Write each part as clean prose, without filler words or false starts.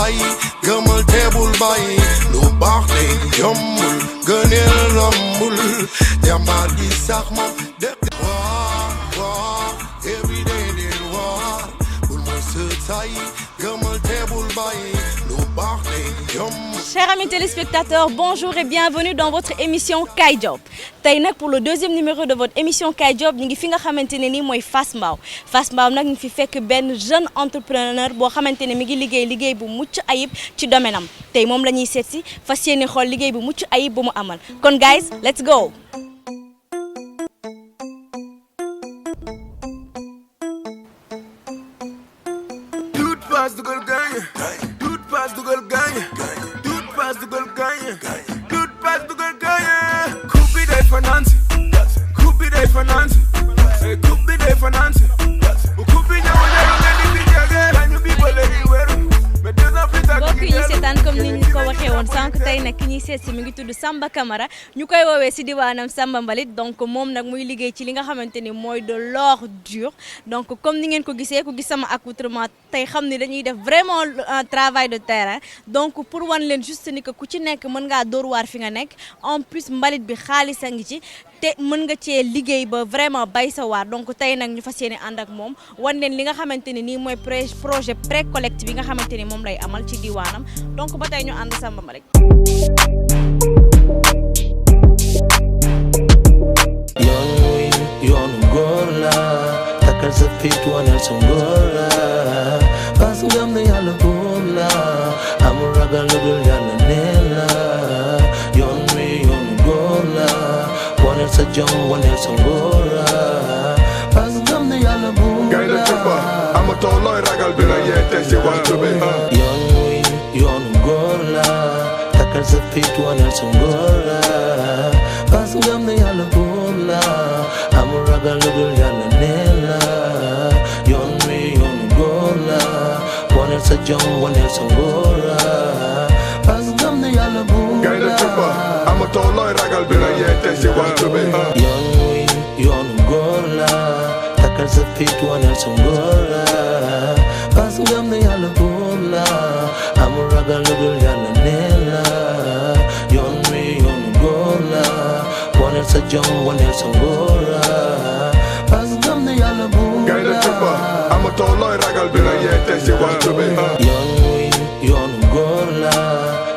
yi gëmal teebul bàyyi lu baax day yombul gëneel rombul jàmbaar ji sax moom dëkk waar every day day waar bul ma sëtaay gëmal teebul bàyyi lu baax day yombul. Chers amis téléspectateurs, bonjour et bienvenue dans votre émission Kaay Job. Tey nag pour le deuxième numéro de votre émission Kaay Job ñu ngi fi nga xamante ne nii mooy Fass Mbao Fass Mbao nag ñu fi fekk benn jeune entrepreneur boo xamante ne mi ngi liggéey bu mucc ayib ci domaine am tey moom la ñuy seet si fas yéene xool liggéey bu mucc ayib bu mu amal kon guys let's go. mbokk yi seetaan comme ni ñu ko waxee woon sànq tey nag ki ñuy seet si mi ngi tudd Samba Camara ñu koy woowee si diwaanam Samba Mbalit donc moom nag muy liggéey ci li nga xamante ni mooy de l'or dur donc comme ni ngeen ko gisee ku gis sama accoutrement tey xam ni dañuy def vraiment un travail de terrain donc pour wan leen juste ni que ku ci nekk mën ngaa dóor waar fi nga nekk en plus mbalit bi xaalis a ngi ci te mën nga cee liggéey ba vraiment bay sa waar donc tey nag ñu fas yéene ànd ak moom wan leen li nga xamante ne nii mooy projet pré-collecte bi nga xamante ni moom lay amal ci diwaanam donc ba tey ñu ànd Samba Mbalit. yoonu góor la takkal sa fit waneel sa ngóor la parce que ngam na yàlla buur la amul ragal lu dul yàlla neen la yoonu góor la waneel sa jom waneel sa ngóor la parce que ngam na yàlla buur la gaynde tuppa amatoo looy ragal bi la yeete si waxtu bi yoonu góor la takkal sa fit waneel sa ngóor la parce que ngam na yàlla buur la amul ragal lu dul yàlla neen la yoonu góor la waneel sa jom waneel sa ngóor la parce que ngam na yàlla buur la gaynde tuppa amatoo looy ragal bi la yeete si waxtu bi yoonu góor la takkal sa fit waneel sa ngóor la parce que ngam na yàlla buur la amul ragal lu dul yàlla neen la yoonu góor la waneel sa jom waneel sa ngóor la parce que ngam na yàlla buur la gaynde tuppa amatoo looy ragal bi la yeete si waxtu bi yoonu góor la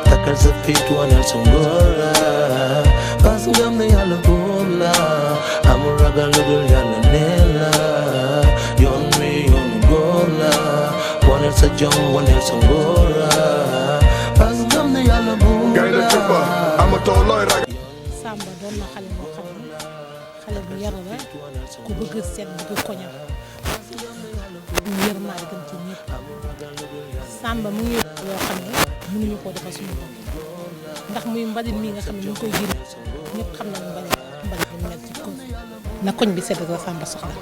takkal sa fit waneel sa ngóor la parce que ngam na yàlla buur la amul ragal lu dul yàlla neen la yoonu góor la waneel sa jom waneel sa ngóor la parce que ngam na yàlla buur la gaynde tuppa amatoo looy ragal. Samba doon na xale boo xam ne xale bu yaru la ku bëgg seet bëgg koñam ñu yër maa gën ci ñëpp Samba mu ngi loo xam ne mënuñu koo defal suñu bopp ndax muy mbalit mi nga xam ne ñu ngi koy jëriñ ñëpp xam nañu mbalit bi mel ci koñ na koñ bi seetal la Samba soxla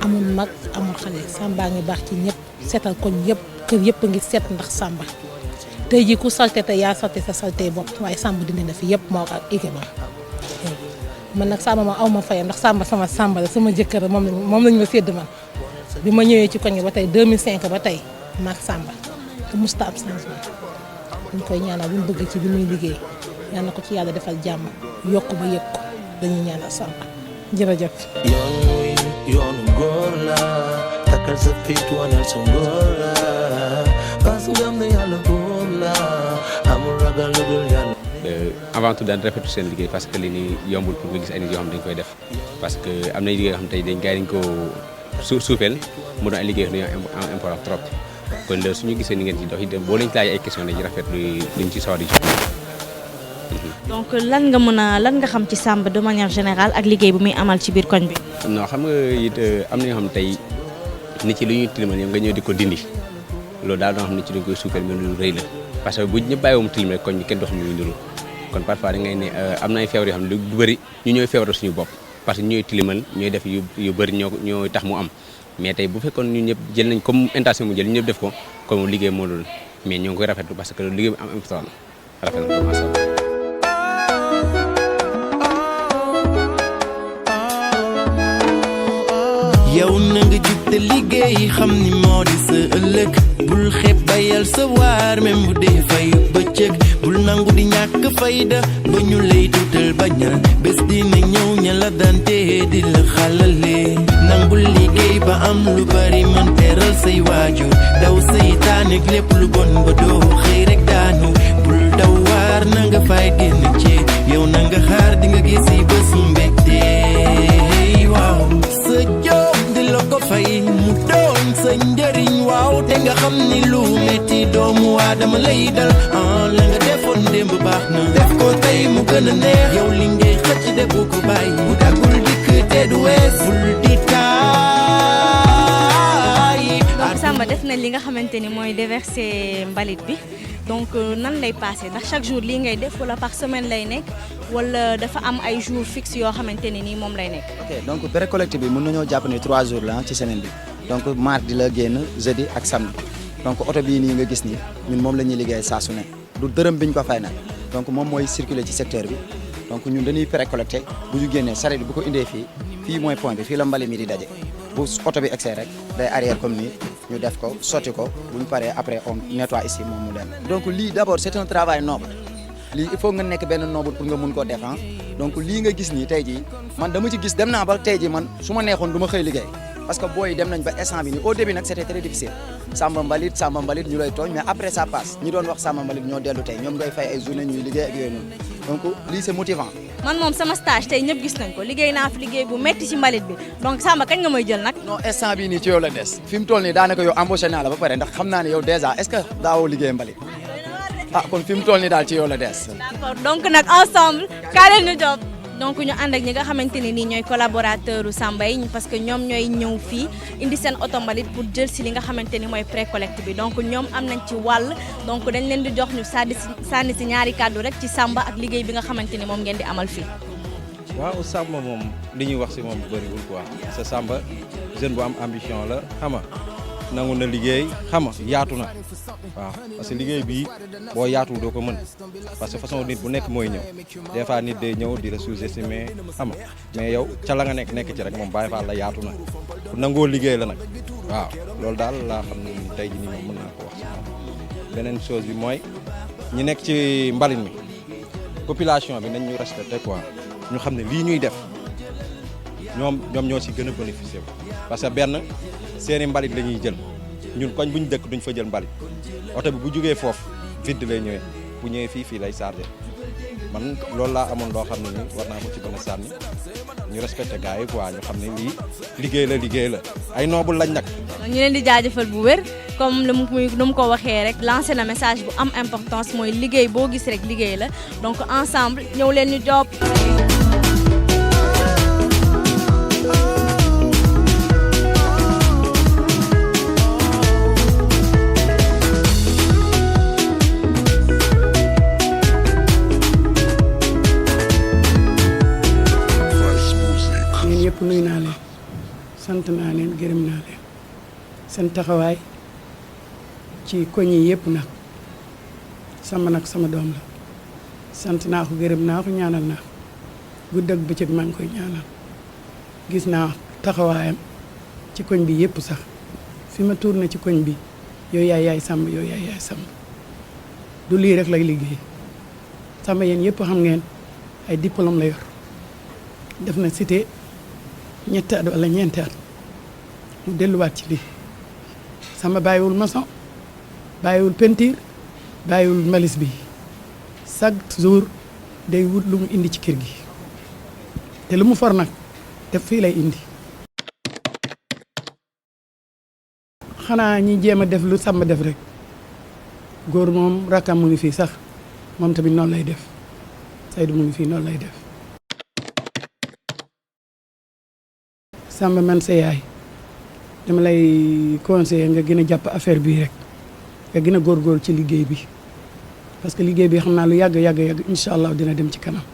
amul mag amul xale Samba ngi baax ci ñëpp seetal koñ yëpp kër yëpp a ngi seet ndax Samba tey jii ku salte te yaa salte sa salte bopp waaye Samba dindi na fi yëpp moo ak équipe man nag Samba ma aw ma fayam ndax Samba la sama jëkkër moom lañ ma sédd man bi ma ñëwee ci koñ ba tey 2005 ba tey maag Samba te musta am changement dañ koy ñaanal lu mu bëgg ci bi muy liggéey yal na ko ci yàlla defal jàmm yokk ba yëg ko dañuy ñaanal Samba jërëjëf. yoonu góor la takkal sa fit waneel sa ngóor la parce que ngam na yàlla buur la amul ragal lu dul yàlla. avant tout daan rafetlu seen liggéey parce que li ni yombul pour nga gis ay nit yoo xam dañ koy def parce que am na liggéey yoo xam tey dañ ko suufeel mu doon ay liggéey yoo xam dañoo important trop kon loolu suñu gisee ni ngeen ci dox it boo leen laajee ay question dañuy rafetlu luñ ci sawar di donc lan nga xam ci Samba de manière générale ak liggéey bu muy amal ci biir koñ bi. non xam nga it am na ñoo xam tey nit ci lu ñuy tilimal ñoom nga ñëw di ko dindi loolu daal doo xam ne ci dañ koy suufeel mais lu rëy la parce que bu ñëpp bàyyiwoom tilim rek koñ bi kenn doo xam ne muy nduru kon parfois da ngay ne am na ay feebar yoo xam ne lu bëri ñu ñooy feebaral suñu bopp parce que ñooy tilimal ñooy def yu bëri ñooy tax mu am mais tey bu fekkoon ñu ñëpp jël nañ comme intention mu jël ñu ñëpp def ko comme liggéey moo loolu mais ñoo ngi koy rafetlu parce que liggéey bu am important la rafetlu ko macha allah. yow na nga jug te liggéey xam ni moo di sa ëllëg bul xeeb bayal sa waar même bu dee fayu bëccëg bul nangu di ñàkk fayda ba ñu lay tuutal bañal bés dina ñëw ña la dante di la xalale nangul liggéey ba am lu bari man teral say waajur daw seytaane ak lépp lu bon ba doo xëy rek daanu bul daw waar na nga fay génn ci yow na nga xaar di nga gis yi bés mbégte waaw sa job di la ko fay mu doon sa njëriñ waaw te nga xam ni lu metti doomu aadama lay dal la nga defoon démb baax na def ko tey mu gën a neex yow li ngay xëcc de bu ko bàyyi bu daggul dikk te du wees bul di taay. donc Samba def na li nga xamante ni mooy déverser mbalit bi donc nan lay passé ndax chaque jour lii ngay def wala par semaine lay nekk wala dafa am ay jours fixes yoo xamante ni nii moom lay nekk. ok donc pré-collecte bi mën nañoo jàpp ne 3 jours la ci semaine bi donc mardi la génn jeudi ak samedi donc oto bii nii nga gis ni ñun moom la ñuy liggéey saa su ne du dërëm biñ ko fay nag donc moom mooy circuler ci secteur bi donc ñun dañuy pré-collecté bu ñu génnee sareet bi bu ko indee fii mooy point bi fii la mbali mi di daje bu oto bi excès rek day arrière comme nii ñu def ko sotti ko bu ñu paree après on nettoie ici moom mu dem donc lii d'abord c'est un travail noble lii il faut nga nekk benn noble pour nga mun koo def donc lii nga gis nii tey jii man dama ci gis dem naa ba tey jii man su ma neexoon du ma xëy liggéey parce que booy dem nañ ba instant bi nii au début nag c'était très difficile samba mbalit ñu lay tooñ mais après ça passe ñi doon wax samba mbalit ñoo dellu tey ñoom ngay fay ay journée ñuy liggéey ak yooyu noonu donc lii c'est motivant. man moom sama stage tey ñëpp gis nañ ko liggéey naa fi liggéey bu metti ci mbalit bi donc Samba kañ nga may jël nag. non instant bii nii ci yow la des fi mu toll nii daanaka yow embauché naa la ba pare ndax xam naa ne yow déjà est-ce que daawoo liggéey mbalit kon fi mu toll nii daal ci yow la des. d'accord donc nag ensemble kaa leen ñu job donc ñu ànd ak ñi nga xamante ne nii ñooy collaborateur u Samba yi parce que ñoom ñooy ñëw fii indi seen oto mbalit pour jël si li nga xamante ni mooy pré-collecte bi donc ñoom am nañ ci wàll donc dañ leen di jox ñu sànni si ñaari kàddu rek ci Samba ak liggéey bi nga xamante ni moom ngeen di amal fii. waaw Samba moom li ñuy wax si moom bëriwul quoi parce que Samba jeune bu am ambition la xama nangu na liggéey xama yaatu na waaw parce que liggéey bii boo yaatuwul doo ko mën parce que façon nit bu nekk mooy ñëw des fois nit day ñëw di la sous-estimer xama mais yow ca la nga nekk ci rek moom Baye Fall la yaatu na ku nangoo liggéey la nag waaw loolu daal laa xam ne tey jii nii moom mën naa ko wax si moom beneen chose bi mooy ñi nekk ci mbalit mi population bi nañ ñu respecté quoi ñu xam ne lii ñuy def ñoom ñoo ci gën a bénéficier parce que benn seeni mbalit la ñuy jël ñun koñ bu ñu dëkk duñ fa jël mbalit oto bi bu jugee foofu vide lay ñëwee bu ñëwee fii lay chargé man loolu laa amoon loo xam ne ni war naa ko ci gën a sànni ñu respecté gars yi quoi ñu xam ne lii liggéey la ay noobul lañ nag. ñu leen di jaajëfal bu wér comme lu mu ko waxee rek lancé na message bu am importance mooy liggéey boo gis rek liggéey la donc ensemble ñëw leen ñu job. ñëpp nuyu naa leen sant naa leen gërëm naa leen seen taxawaay ci koñ yi yëpp nag sama doom la sant naa ko gërëm naa ko ñaanal naa ko guddi ak bëccëg maa ngi koy ñaanal gis naa taxawaayam ci koñ bi yëpp sax fi ma tourné ci koñ bi yow yaay Samba yow yaay Samba du lii rek lay liggéey Samba yéen yëpp xam ngeen ay diplôme la yor def na cité ñetti at wala ñeenti at mu delluwaat ci lii Samba bàyyiwul maçon bàyyiwul peinture bàyyiwul mbalis bi chaque jour day wut lu mu indi ci kër gi te lu mu for nag def fii lay indi xanaa ñi jéem a def lu Samba def rek góor moom rakkam mu ngi fii sax moom tamit noonu lay def Seydou mu ngi fii noonu lay def Samba man sa yaay dama lay conseiller nga gën a jàpp affaire bii rek nga gën a góorgóorlu ci liggéey bi parce que liggéey bi xam naa lu yàgg incha allah dina dem ci kanam.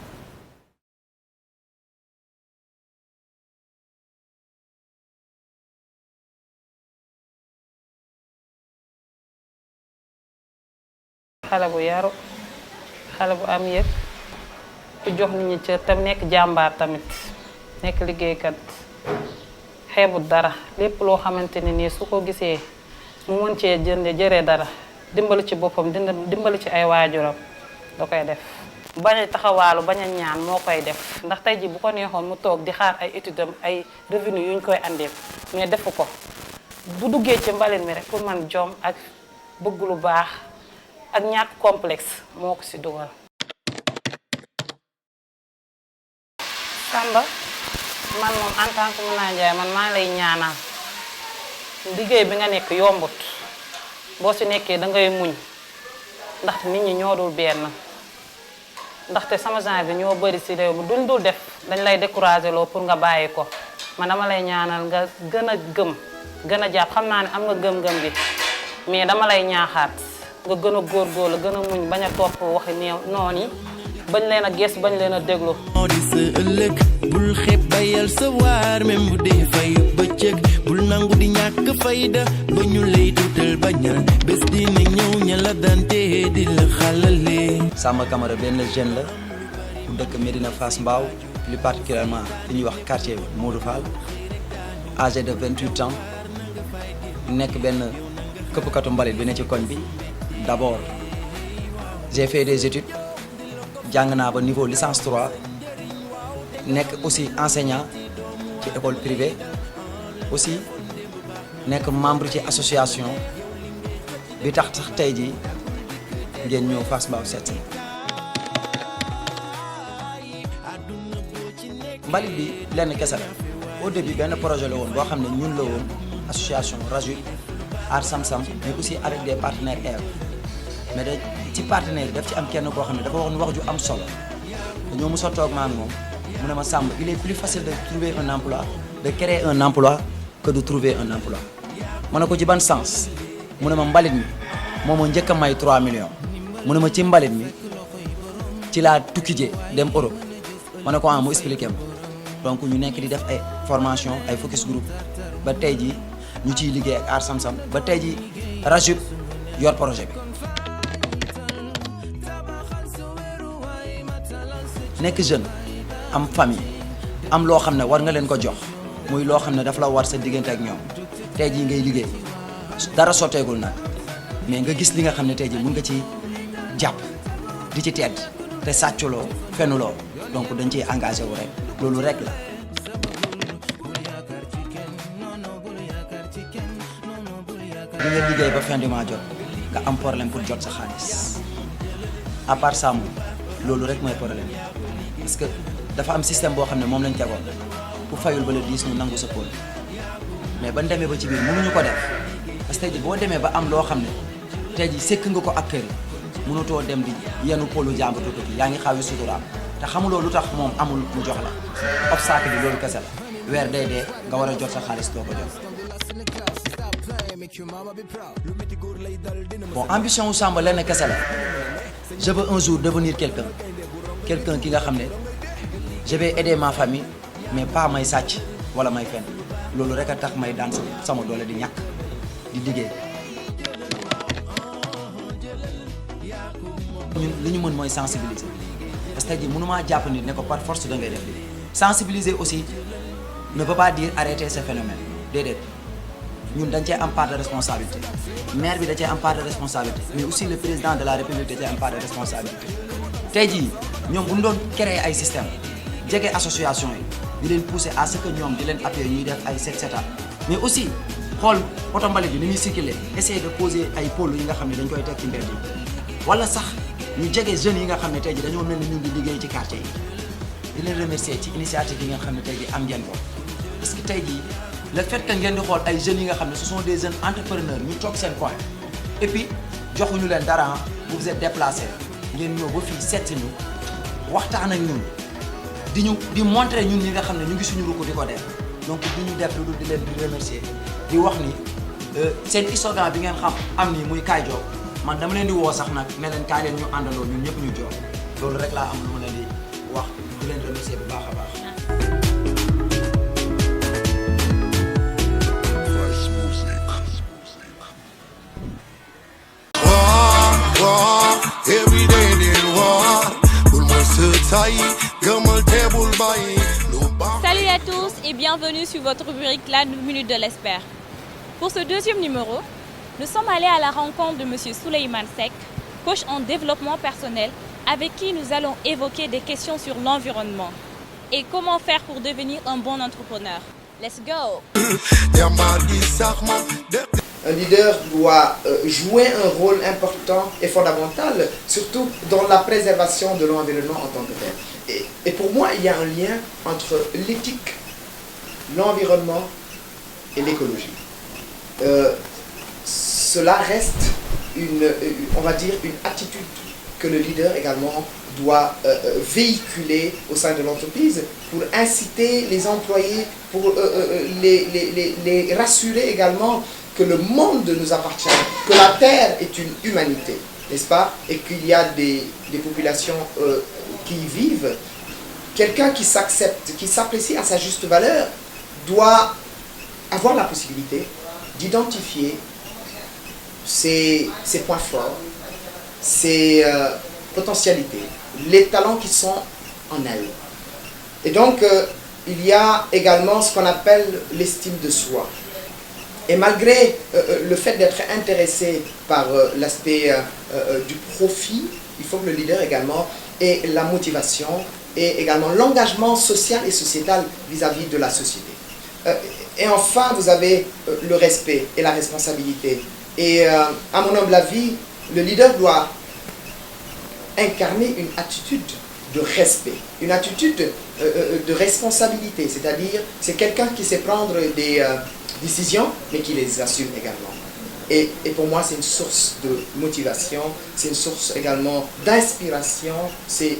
xale bu yaru xale bu am yëg ku jox nit ñi cër tam nekk jàmbaar tamit nekk liggéeykat xeebut dara lépp loo xamante ne nii su ko gisee mu mën cee jëree dara dimbali ci boppam dimbali ci ay waajuram da koy def. bañ a taxawaalu bañ a ñaan moo koy def ndax tey ji bu ko neexoon mu toog di xaar ay études am ay revenu yuñ koy andil mais defu ko bu duggee ci mbalit mi rek pour man jom ak bëgg lu baax ak ñàkk complexe moo ko si dugal. Samba man moom en tant que Mouna Ndiaye man maa lay ñaanal liggéey bi nga nekk yombut boo si nekkee da ngay muñ ndax nit ñi ñoo dul benn. ndaxte sama genre bi ñoo bëri si réew mi duñ dul def dañ lay décourager loo pour nga bàyyi ko man dama lay ñaanal nga gën a gën a jàpp xam naa ne am nga gëm-gëm bi mais dama lay ñaaxaat nga gën a góorgóorlu gën a muñ bañ a topp waxi noonu yi bañ leen a gës bañ leen a déglu. moo di sa ëllëg bul xeeb bayal sa waar même bu dee fay bëccëg bul nangu di ñàkk fayda ba ñu lay tuutal bañal bés dina ñëw ña la dante di la xalale. Samba Camara benn jeune la bu dëkk Médina Fass Mbao plus particulièrement fi ñuy wax quartier Modou Fall âgé de 28 ans nekk benn këppkatu mbalit bi ne ci koñ bi d'abord j'ai fait des études jàng naa ba niveau licence 3 nekk aussi enseignant ci école privée aussi nekk membre ci association bi tax tey jii ngeen ñëw Fass Mbao seet si mbalit bi lenn kese la au début benn projet la woon boo xam ne ñun la woon association Rajut Aar Sam-Sam mais aussi avec des partenaires air mais da ci partenaire daf ci am kenn koo xam ne dafa wax ju am solo dañoo mos a toog maa moom mu ne ma Samba il est plus facile de trouver un emploi de créer un emploi que de trouver un emploi ma ne ko ci ban sens mu ne ma mbalit mi moo ma njëkk a may 3 millions mu ne ma ci mbalit mi ci laa tukkijee dem Europe ma ne ko mu expliqué ma donc ñu nekk di def ay formation ay focus group ba tey ji ñu ciy liggéey ak Aar Sam-Sam ba tey ji Rajut yor projet bi nekk jeune am famille am loo xam ne war nga leen ko jox muy loo xam ne daf la war sa diggante ak ñoom tey jii ngay liggéey dara sotteegul nag mais nga gis li nga xam ne tey jii mun nga ci jàpp di ci tedd te sàcculoo fenuloo donc dañ ciy engagé wu rek loolu rek la. di nga liggéey ba fin du mois jot nga am problème pour jot sa xaalis à part ça loolu rek mooy problème parce que dafa am système boo xam ne moom lañ tegoon ku fayul ba le 10 ñu nangu sa pôle mais ban demee ba ci biir mënuñu ko def parce que tey jii boo demee ba am loo xam ne tey jii sekk nga ko ak kër mënutoo dem di yenu pôlu jàmbur tuuti yaa ngi xaw a suturaam te xamuloo lu tax moom amul mu jox la obstacle bi loolu kese la weer day dee nga war a jot sa xaalis doo ko jot. bon ambition wu Samba lenn kese la je veux un jour devenir quelqu'un ki nga xam ne je vais aider ma famille mais pas may sàcc wala may fen loolu rek a tax may daan sama doole di ñàkk di liggéey. ñun li ñu mën mooy sensibiliser parce que tey jii mënumaa jàpp ni ne ko par force da ngay def lii sensibiliser aussi ne veut pas dire arrêter ce phénomène déedéet ñun dañ cee am part de responsabilité maire bi da cee am part de responsabilité mais aussi le président de la république da cee am part de responsabilité. tey jii ñoom bu ñu doon créer ay système jege association yi di leen pousser à ce que ñoom di leen appuyer ñuy def ay set setal mais aussi xool oto mbalit bi ni muy circuler essayer de poser ay pôles yi nga xam ne dañ koy teg ci mbedd yi wala sax ñu jege jeunes yi nga xam ne tey jii dañoo mel ni ñu ngi liggéey ci quartier yi di leen remercier ci initiative yi nga xam ne tey jii am ngeen ko parce que tey jii le fait que ngeen di xool ay jeunes yi nga xam ne ce sont des jeunes entrepreneurs ñu toog seen coin et puis joxuñu leen dara vous vous êtes déplacé ngeen ñëw ba fii seet si ñu waxtaan ak ñun di montrer ñun ñi nga xam ne ñu ngi suñu rukk di ko def donc di ñu def lu dul di leen di remercier di wax ni seen slogan bi ngeen xam am ni muy kaay jox man dama leen di woo sax nag ne leen kaay leen ñu àndandoo ñun ñëpp ñu jox loolu rek laa am lu ma leen di wax di leen remercier bu baax a baax. Every day they war. Salut à tous et bienvenue bienvenue sur votre rubrique La Minute de l'Expert. Pour ce deuxième numéro, nous sommes allés à la rencontre de M. Souleymane Seck, coach en développement personnel, avec qui nous allons évoquer des questions sur l'environnement et comment faire pour devenir un bon entrepreneur. Let's go! Un leader doit jouer un rôle important et fondamental, surtout dans la préservation de l'environnement en tant que tel. Et pour moi, il y a un lien entre l'éthique, l'environnement et l'écologie. Cela reste on va dire, une attitude que le leader également doit véhiculer au sein de l'entreprise pour inciter les employés, pour les rassurer également que le monde nous appartient, que la Terre est une humanité, n'est-ce pas? Et qu'il y a des populations qui y vivent. Quelqu'un qui s'accepte, qui s'apprécie à sa juste valeur, doit avoir la possibilité d'identifier ses points forts, ses potentialités, les talents qui sont en elle. Et donc, il y a également ce qu'on appelle l'estime de soi. Et malgré le fait d'être intéressé par l'aspect du profit, il faut que le leader également ait la motivation et également l'engagement social et sociétal vis-à-vis de la société. Et enfin, vous avez le respect et la responsabilité. Et à mon humble avis, le leader doit incarner une attitude de respect, une attitude de responsabilité, c'est-à-dire c'est quelqu'un qui sait prendre des décisions, mais qui les assume également. Et pour moi, c'est une source de motivation, c'est une source également d'inspiration, c'est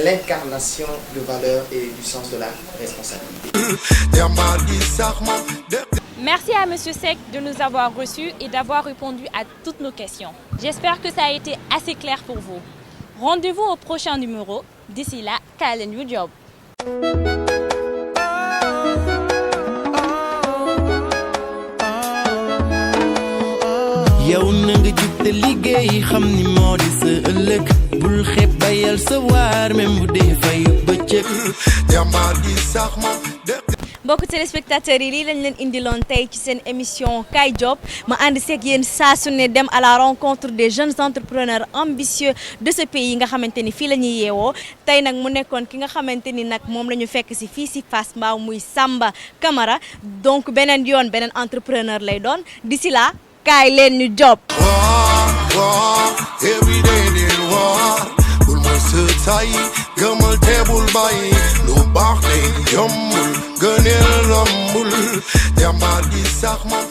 l'incarnation de valeurs et du sens de la responsabilité. Merci à M. Seck de nous avoir reçus et d'avoir répondu à toutes nos questions. J'espère que ça a été assez clair pour vous. Rendez-vous au prochain numéro. D'ici là, Kyle and your job. yow na nga jub te liggéey xam ni moo di sa ëllëg bul xeeb bayal sa waar même bu dee fayu bëccëg mbokk téléspectateurs yi lii lañ leen indiloon tey ci seen émission Kaay Job ma ànd seeg yéen saa su ne dem à la rencontre des jeunes entrepreneurs ambitieux de ce pays nga xamante ni fii la ñuy yeewoo tey nag mu nekkoon ki nga xamante ni nag moom la ñu fekk si fii si Fass Mbao muy Samba Camara donc beneen yoon beneen entrepreneur lay doon d'ici là kaay leen ñu job every day they war bul ma sëtaay gëmal te bul bàyyi lu baax lay yombul gëneel rombul jàmbaar gi sax moom